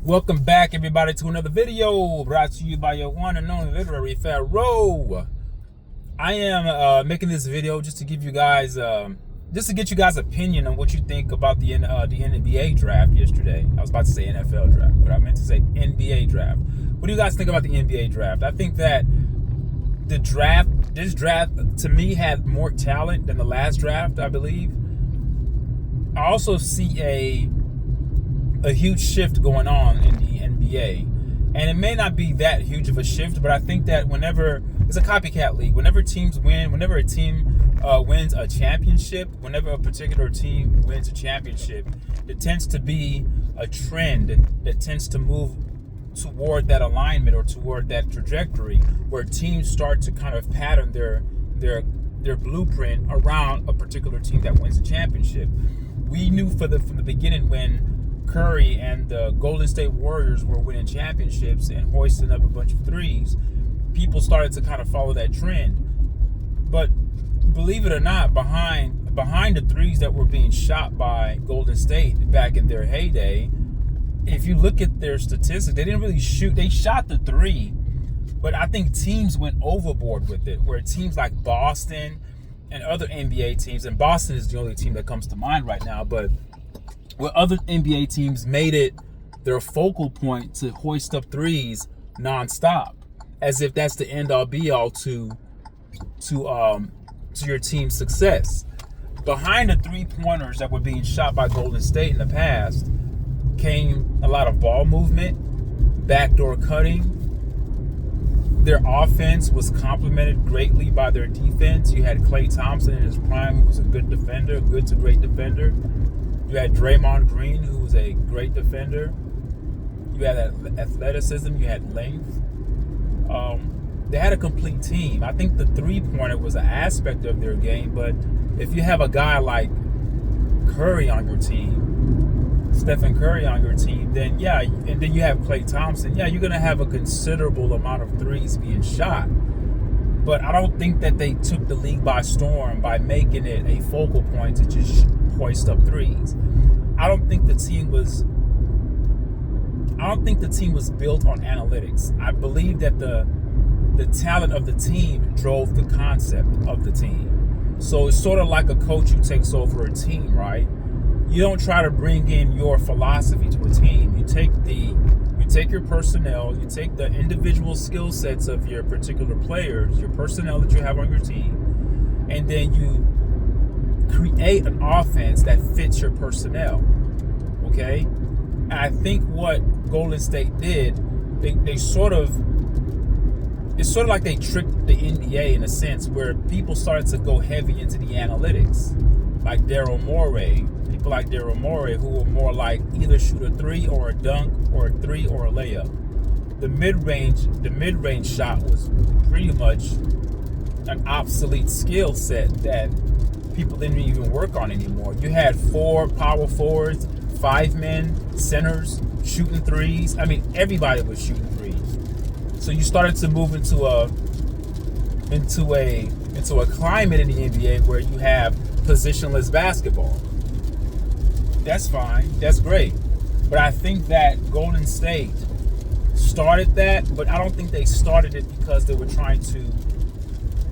Welcome back, everybody, to another video brought to you by your one and only literary Pharaoh. I am making this video just to give you guys, just to get you guys' opinion on what you think about the NBA draft yesterday. I was about to say NFL draft, but I meant to say NBA draft. What do you guys think about the NBA draft? I think that this draft, to me, had more talent than the last draft, I believe. I also see a huge shift going on in the NBA. And it may not be that huge of a shift, but I think that whenever it's a copycat league, whenever teams win, whenever a team wins a championship, whenever a particular team wins a championship, it tends to be a trend that tends to move toward that alignment or toward that trajectory where teams start to kind of pattern their blueprint around a particular team that wins a championship. We knew from the beginning when Curry and the Golden State Warriors were winning championships and hoisting up a bunch of threes, people started to kind of follow that trend. But believe it or not, behind the threes that were being shot by Golden State back in their heyday, if you look at their statistics, they didn't really shoot. They shot the three, but I think teams went overboard with it, where teams like Boston and other NBA teams, and Boston is the only team that comes to mind right now, but where other NBA teams made it their focal point to hoist up threes nonstop, as if that's the end all be all to your team's success. Behind the 3-pointers that were being shot by Golden State in the past came a lot of ball movement, backdoor cutting. Their offense was complemented greatly by their defense. You had Klay Thompson in his prime, who was a good defender, good to great defender. You had Draymond Green, who was a great defender. You had athleticism. You had length. They had a complete team. I think the three-pointer was an aspect of their game, but if you have a guy like Curry on your team, Stephen Curry on your team, then yeah, and then you have Klay Thompson, yeah, you're going to have a considerable amount of threes being shot. But I don't think that they took the league by storm by making it a focal point to just hoist up threes. I don't think the team was built on analytics. I believe that the talent of the team drove the concept of the team. So it's sort of like a coach who takes over a team, right? You don't try to bring in your philosophy to a team. You take your personnel, you take the individual skill sets of your particular players, your personnel that you have on your team, and then you create an offense that fits your personnel. Okay? And I think what Golden State did, it's sort of like they tricked the NBA in a sense, where people started to go heavy into the analytics, like Daryl Morey. People like Daryl Morey, who were more like either shoot a three or a dunk or a three or a layup. The mid-range shot was pretty much an obsolete skill set that people didn't even work on anymore. You had 4 power forwards, 5 men, centers shooting threes. I mean, everybody was shooting threes. So you started to move into a climate in the NBA where you have positionless basketball. That's fine. That's great. But I think that Golden State started that, but I don't think they started it because they were trying to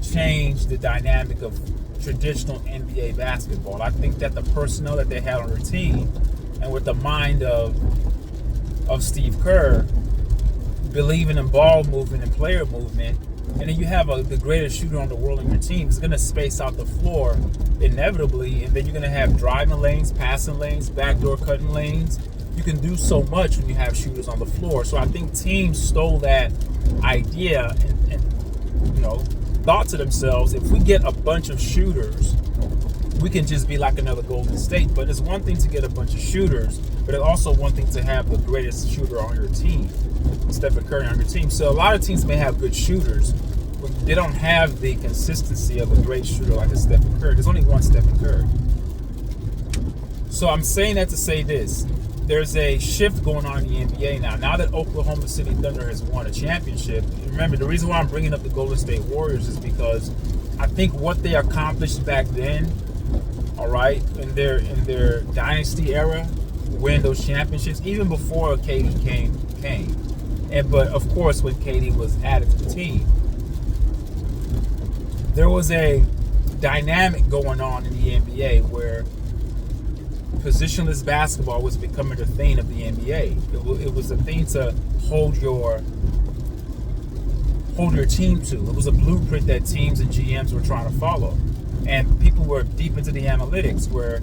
change the dynamic of traditional NBA basketball. I think that the personnel that they had on their team, and with the mind of Steve Kerr, believing in ball movement and player movement, and then you have the greatest shooter on the world on your team, is going to space out the floor inevitably, and then you're going to have driving lanes, passing lanes, backdoor cutting lanes. You can do so much when you have shooters on the floor. So I think teams stole that idea and thought to themselves, if we get a bunch of shooters, we can just be like another Golden State. But it's one thing to get a bunch of shooters, but it's also one thing to have the greatest shooter on your team, Stephen Curry on your team. So a lot of teams may have good shooters, but they don't have the consistency of a great shooter like a Stephen Curry. There's only one Stephen Curry. So I'm saying that to say this. There's a shift going on in the NBA now. Now that Oklahoma City Thunder has won a championship, remember, the reason why I'm bringing up the Golden State Warriors is because I think what they accomplished back then, all right, in their dynasty era, win those championships, even before KD came. But of course, when KD was added to the team, there was a dynamic going on in the NBA where positionless basketball was becoming the thing of the NBA. It was a thing to hold your team to. It was a blueprint that teams and GMs were trying to follow. And people were deep into the analytics where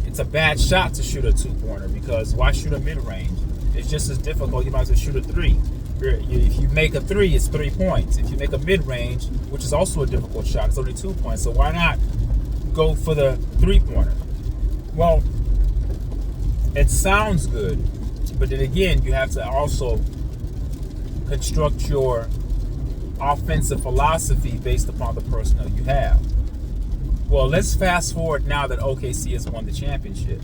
it's a bad shot to shoot a two-pointer because why shoot a mid-range? It's just as difficult. You might as well shoot a three. If you make a three, it's 3 points. If you make a mid-range, which is also a difficult shot, it's only 2 points. So why not go for the three-pointer? Well, it sounds good, but then again, you have to also construct your offensive philosophy based upon the personnel you have. Well, let's fast forward now that OKC has won the championship.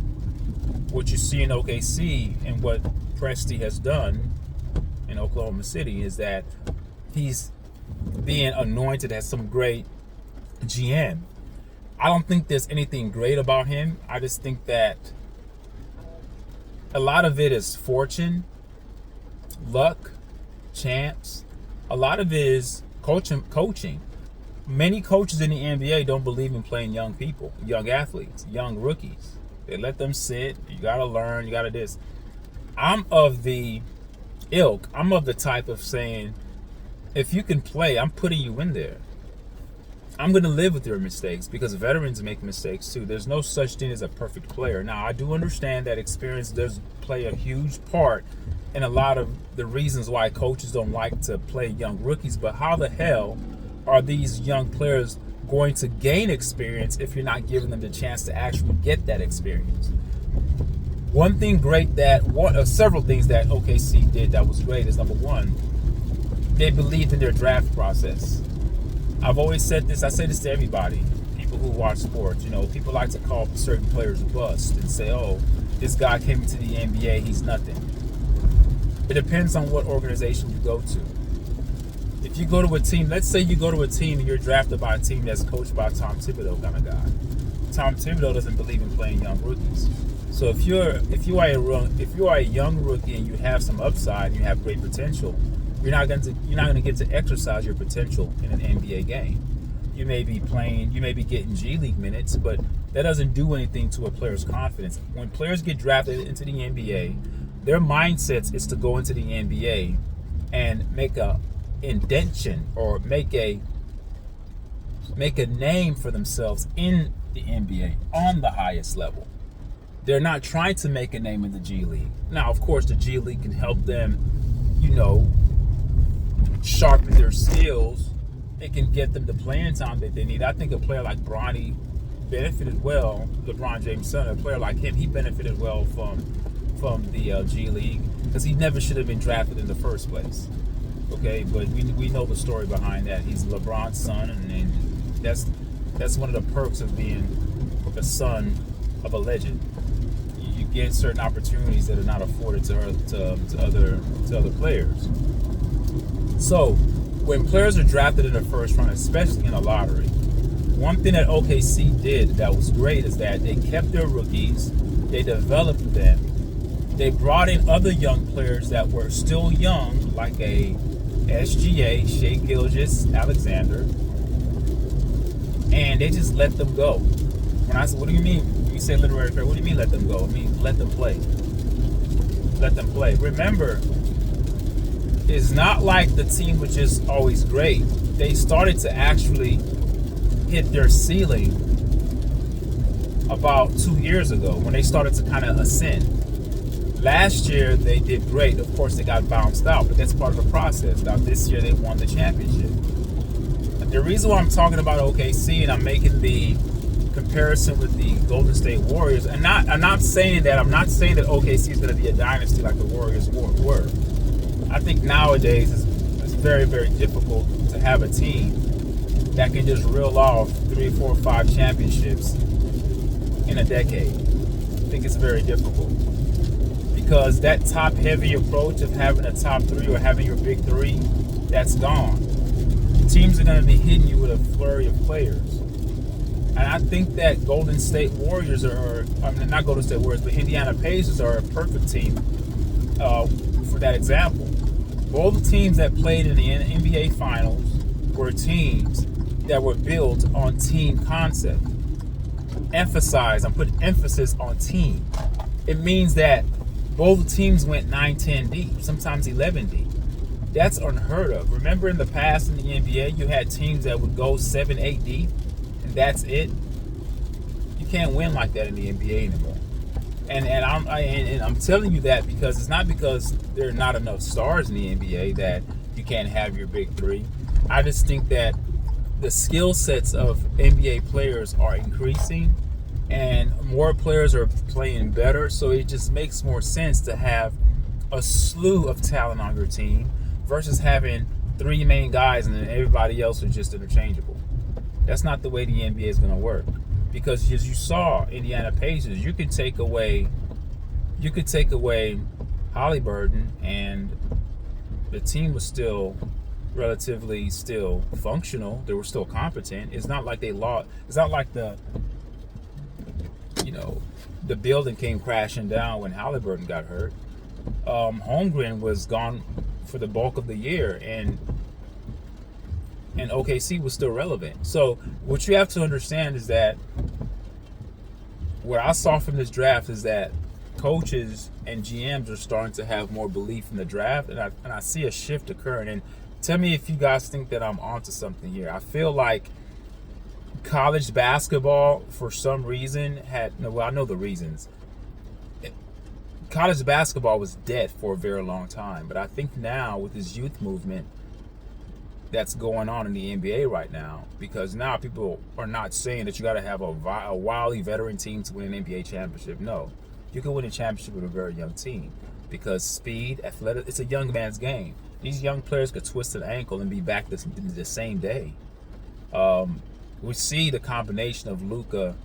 What you see in OKC and what Presti has done in Oklahoma City is that he's being anointed as some great GM. I don't think there's anything great about him. I just think that a lot of it is fortune, luck, chance. A lot of it is coaching. Many coaches in the NBA don't believe in playing young people, young athletes, young rookies. They let them sit. You got to learn. You got to this. I'm of the ilk. I'm of the type of saying, if you can play, I'm putting you in there. I'm going to live with your mistakes because veterans make mistakes too. There's no such thing as a perfect player. Now, I do understand that experience does play a huge part in a lot of the reasons why coaches don't like to play young rookies. But how the hell are these young players going to gain experience if you're not giving them the chance to actually get that experience? One thing great several things that OKC did that was great is, number one, they believed in their draft process. I've always said this, I say this to everybody, people who watch sports, people like to call certain players bust and say, oh, this guy came into the NBA, he's nothing. It depends on what organization you go to. If you go to a team, let's say you go to a team and you're drafted by a team that's coached by a Tom Thibodeau kind of guy. Tom Thibodeau doesn't believe in playing young rookies. So if you are a young rookie and you have some upside and you have great potential, you're not going to get to exercise your potential in an NBA game. You may be getting G League minutes, but that doesn't do anything to a player's confidence. When players get drafted into the NBA, their mindset is to go into the NBA and make a indention or make a name for themselves in the NBA on the highest level. They're not trying to make a name in the G League. Now, of course, the G League can help them, sharpen their skills. It can get them the playing time that they need. I think a player like Bronny benefited well. LeBron James' son, a player like him, he benefited well from the G League because he never should have been drafted in the first place. Okay, but we know the story behind that. He's LeBron's son, and that's one of the perks of being the son of a legend. You get certain opportunities that are not afforded to other players. So when players are drafted in the first round, especially in a lottery, one thing that OKC did that was great is that they kept their rookies, they developed them, they brought in other young players that were still young, like a SGA, Shai Gilgeous-Alexander, and they just let them go. When I said, what do you mean? When you say literary fair, what do you mean let them go? I mean, let them play. Let them play. Remember, it's not like the team was just always great. They started to actually hit their ceiling about 2 years ago when they started to kind of ascend. Last year, they did great. Of course, they got bounced out, but that's part of the process. Now, this year, they won the championship. And the reason why I'm talking about OKC and I'm making the comparison with the Golden State Warriors, and I'm not saying that OKC is going to be a dynasty like the Warriors were. I think nowadays it's very, very difficult to have a team that can just reel off 3, 4, 5 championships in a decade. I think it's very difficult because that top-heavy approach of having a top 3 or having your big 3, that's gone. Teams are going to be hitting you with a flurry of players. And I think that Golden State Warriors I mean, not Golden State Warriors, but Indiana Pacers are a perfect team for that example. Both the teams that played in the NBA Finals were teams that were built on team concept. I'm putting emphasis on team. It means that both teams went 9-10 deep, sometimes 11 deep. That's unheard of. Remember in the past in the NBA, you had teams that would go 7-8 deep, and that's it. You can't win like that in the NBA anymore. And I'm telling you that because it's not because there are not enough stars in the NBA that you can't have your big three. I just think that the skill sets of NBA players are increasing and more players are playing better, so it just makes more sense to have a slew of talent on your team versus having three main guys and then everybody else is just interchangeable. That's not the way the NBA is going to work, because as you saw Indiana Pacers, you could take away Halliburton and the team was still relatively still functional. They were still competent. It's not like they lost. It's not like the building came crashing down when Halliburton got hurt. Holmgren was gone for the bulk of the year, and OKC was still relevant. So what you have to understand is that what I saw from this draft is that coaches and GMs are starting to have more belief in the draft, and I see a shift occurring. And tell me if you guys think that I'm onto something here. I feel like college basketball, for some reason, I know the reasons. College basketball was dead for a very long time, but I think now with this youth movement that's going on in the NBA right now, because now people are not saying that you got to have a wildly veteran team to win an NBA championship. No, you can win a championship with a very young team, because speed, athletic, it's a young man's game. These young players could twist an ankle and be back the same day. We see the combination of Luka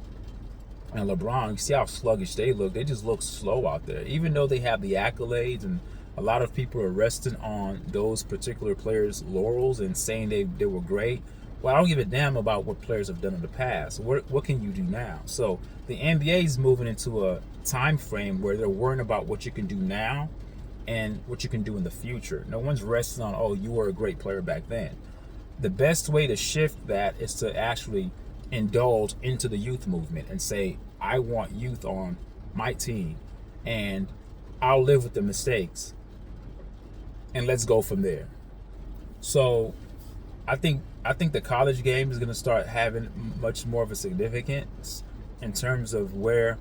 and LeBron. You see how sluggish they look. They just look slow out there, even though they have the accolades, and a lot of people are resting on those particular players' laurels and saying they were great. Well, I don't give a damn about what players have done in the past. What can you do now? So the NBA is moving into a time frame where they're worrying about what you can do now and what you can do in the future. No one's resting on, oh, you were a great player back then. The best way to shift that is to actually indulge into the youth movement and say, I want youth on my team, and I'll live with the mistakes, and let's go from there. So I think the college game is going to start having much more of a significance in terms of where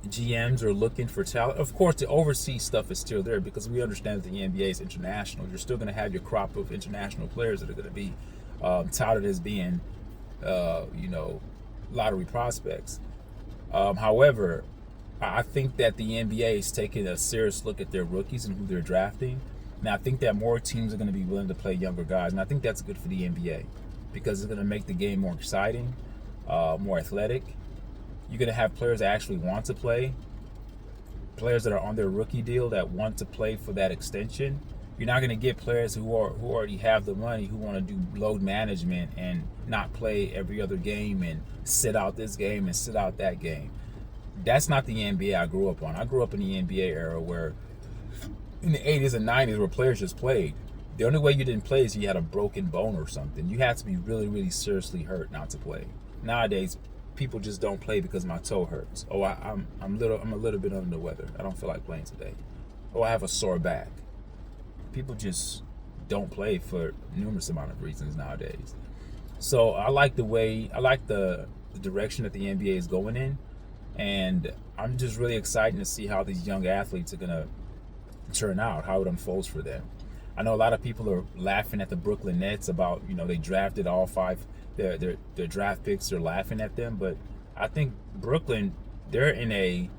GMs are looking for talent. Of course, the overseas stuff is still there because we understand that the NBA is international. You're still going to have your crop of international players that are going to be touted as being, lottery prospects. However, I think that the NBA is taking a serious look at their rookies and who they're drafting. Now, I think that more teams are going to be willing to play younger guys, and I think that's good for the NBA because it's going to make the game more exciting, more athletic. You're going to have players that actually want to play, players that are on their rookie deal that want to play for that extension. You're not going to get players who already have the money, who want to do load management and not play every other game and sit out this game and sit out that game. That's not the NBA I grew up on. I grew up in the NBA era where in the 80s and 90s where players just played. The only way you didn't play is you had a broken bone or something. You had to be really, really seriously hurt not to play. Nowadays, people just don't play because my toe hurts. Oh, I'm a little bit under the weather. I don't feel like playing today. Oh, I have a sore back. People just don't play for numerous amount of reasons nowadays. So I like the direction that the NBA is going in, and I'm just really excited to see how these young athletes are gonna turn out, how it unfolds for them. I know a lot of people are laughing at the Brooklyn Nets about, they drafted all five their draft picks. They're laughing at them, but I think Brooklyn, they're in a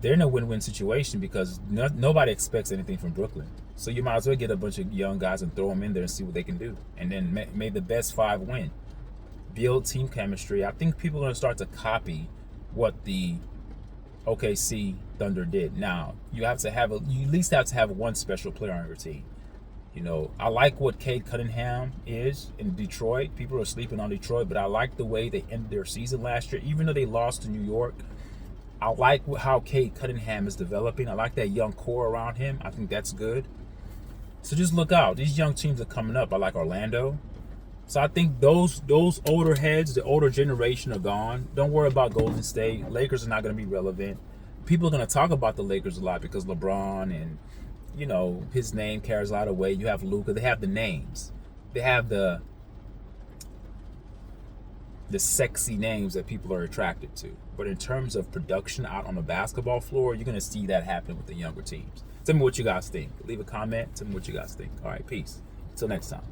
win-win situation because nobody expects anything from Brooklyn. So you might as well get a bunch of young guys and throw them in there and see what they can do, and then may the best five win. Build team chemistry. I think people are going to start to copy what the OKC Thunder did. Now you at least have to have one special player on your team. You know, I like what Cade Cunningham is in Detroit. People are sleeping on Detroit, but I like the way they ended their season last year. Even though they lost to New York, I like how Cade Cunningham is developing. I like that young core around him. I think that's good. So just look out. These young teams are coming up. I like Orlando. So I think those older heads, the older generation are gone. Don't worry about Golden State. Lakers are not going to be relevant. People are going to talk about the Lakers a lot because LeBron and, you know, his name carries a lot of weight. You have Luka. They have the names. They have the sexy names that people are attracted to. But in terms of production out on the basketball floor, you're going to see that happen with the younger teams. Tell me what you guys think. Leave a comment. Tell me what you guys think. All right, peace. Until next time.